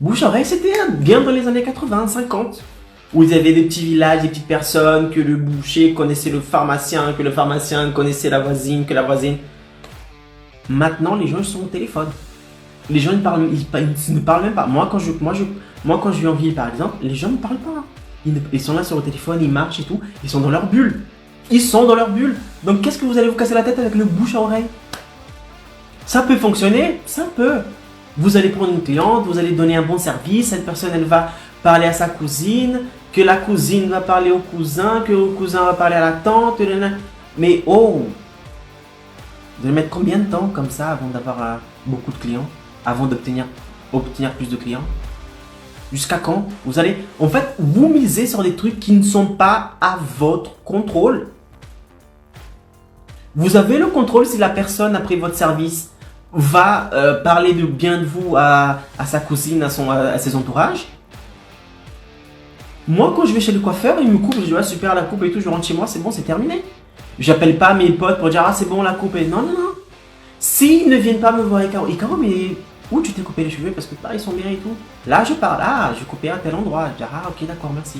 Bouche-oreille, c'était bien dans les années 80, 50. Où il y avait des petits villages, des petites personnes, que le boucher connaissait le pharmacien, que le pharmacien connaissait la voisine, que la voisine. Maintenant, les gens ils sont au téléphone. Les gens ils ne parlent même pas. Moi, quand je vis en ville, par exemple, les gens ne parlent pas. Ils sont là sur le téléphone, ils marchent et tout. Ils sont dans leur bulle. Ils sont dans leur bulle. Donc, qu'est-ce que vous allez vous casser la tête avec le bouche à oreille? Ça peut fonctionner, ça peut. Vous allez prendre une cliente, vous allez donner un bon service. Cette personne, elle va parler à sa cousine, que la cousine va parler au cousin, que le cousin va parler à la tante. Mais oh, vous allez mettre combien de temps comme ça avant d'avoir beaucoup de clients, avant d'obtenir plus de clients? Jusqu'à quand? Vous allez, en fait, vous misez sur des trucs qui ne sont pas à votre contrôle. Vous avez le contrôle si la personne, après votre service, va parler de bien de vous à sa cousine, à ses entourages. Moi, quand je vais chez le coiffeur, il me coupe, je dis ah, super la coupe et tout, je rentre chez moi, c'est bon, c'est terminé. J'appelle pas mes potes pour dire ah c'est bon la coupe. Non, non, non. S'ils ne viennent pas me voir, Icaro, mais où tu t'es coupé les cheveux? Parce que ils sont bien et tout. Là, je parle, j'ai coupé à tel endroit. Je dis ah ok, d'accord, merci.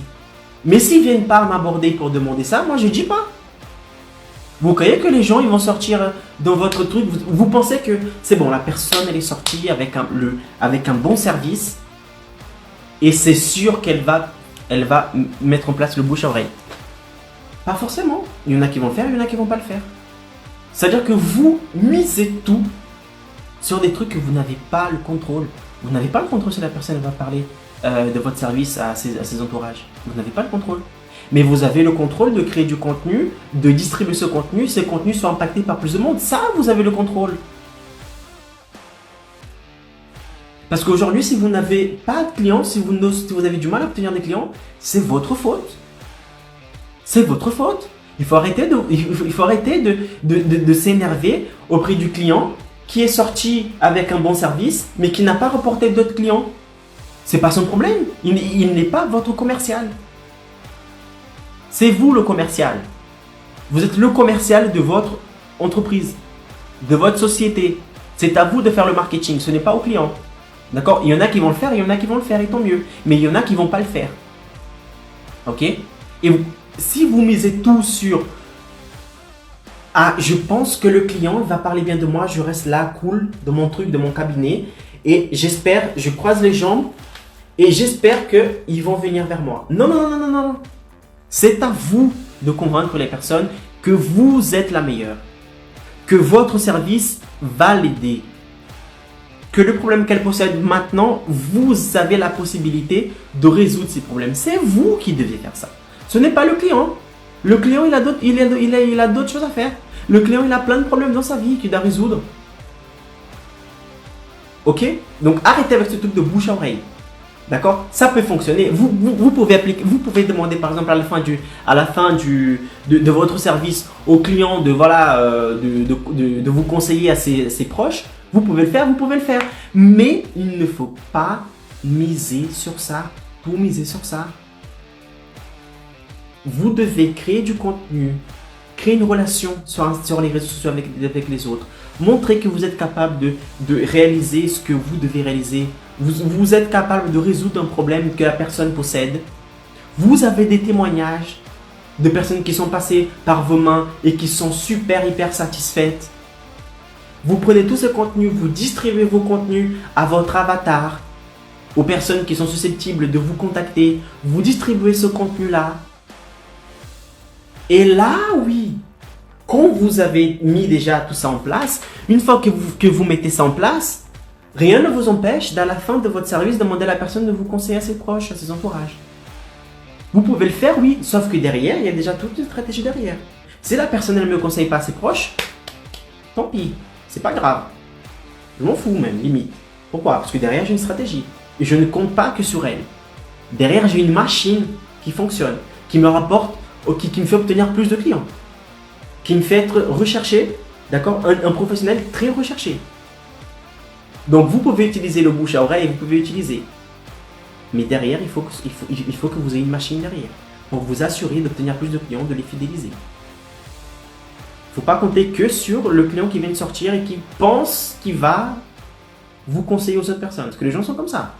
Mais s'ils viennent pas m'aborder pour demander ça, moi je dis pas. Vous croyez que les gens ils vont sortir dans votre truc, vous pensez que c'est bon, la personne elle est sortie avec un bon service et c'est sûr qu'elle va mettre en place le bouche à oreille. Pas forcément. Il y en a qui vont le faire, il y en a qui vont pas le faire. C'est-à-dire que vous misez tout sur des trucs que vous n'avez pas le contrôle. Vous n'avez pas le contrôle si la personne va parler de votre service à ses entourages. Vous n'avez pas le contrôle. Mais vous avez le contrôle de créer du contenu, de distribuer ce contenu, ces contenus soient impactés par plus de monde. Ça, vous avez le contrôle. Parce qu'aujourd'hui, si vous n'avez pas de clients, si vous avez du mal à obtenir des clients, c'est votre faute. C'est votre faute. Il faut arrêter de s'énerver auprès du client qui est sorti avec un bon service, mais qui n'a pas reporté d'autres clients. C'est pas son problème. Il n'est pas votre commercial. C'est vous le commercial. Vous êtes le commercial de votre entreprise, de votre société. C'est à vous de faire le marketing, ce n'est pas au client. D'accord? Il y en a qui vont le faire, il y en a qui vont le faire, et tant mieux. Mais il y en a qui ne vont pas le faire. Ok? Et si vous misez tout sur « Ah, je pense que le client va parler bien de moi, je reste là, cool, dans mon truc, dans mon cabinet. Et j'espère, je croise les jambes et j'espère qu'ils vont venir vers moi. » Non, non, non, non, non, non. C'est à vous de convaincre les personnes que vous êtes la meilleure, que votre service va l'aider, que le problème qu'elle possède maintenant, vous avez la possibilité de résoudre ces problèmes. C'est vous qui devez faire ça. Ce n'est pas le client. Le client, il a d'autres choses à faire. Le client, il a plein de problèmes dans sa vie qu'il doit résoudre. Ok? Donc arrêtez avec ce truc de bouche à oreille. D'accord? Ça peut fonctionner. Vous pouvez demander par exemple à la fin de votre service au client de vous conseiller à ses proches. Vous pouvez le faire, Mais il ne faut pas miser sur ça. Tout miser sur ça. Vous devez créer du contenu, créer une relation sur les réseaux sociaux avec les autres. Montrez que vous êtes capable de réaliser ce que vous devez réaliser. Vous êtes capable de résoudre un problème que la personne possède. Vous avez des témoignages de personnes qui sont passées par vos mains et qui sont hyper satisfaites. Vous prenez tout ce contenu, vous distribuez vos contenus à votre avatar, aux personnes qui sont susceptibles de vous contacter. Vous distribuez ce contenu-là. Et là, oui, quand vous avez mis déjà tout ça en place, une fois que vous mettez ça en place, rien ne vous empêche, à la fin de votre service, demander à la personne de vous conseiller à ses proches, à ses entourages. Vous pouvez le faire, oui, sauf que derrière, il y a déjà toute une stratégie derrière. Si la personne ne me conseille pas à ses proches, tant pis, c'est pas grave. Je m'en fous même, limite. Pourquoi? Parce que derrière, j'ai une stratégie. Et je ne compte pas que sur elle. Derrière, j'ai une machine qui fonctionne, qui me rapporte, qui me fait obtenir plus de clients, qui me fait être recherché, d'accord, un professionnel très recherché. Donc vous pouvez utiliser le bouche à oreille, vous pouvez utiliser. Mais derrière, il faut que vous ayez une machine derrière pour vous assurer d'obtenir plus de clients, de les fidéliser. Il ne faut pas compter que sur le client qui vient de sortir et qui pense qu'il va vous conseiller aux autres personnes. Parce que les gens sont comme ça.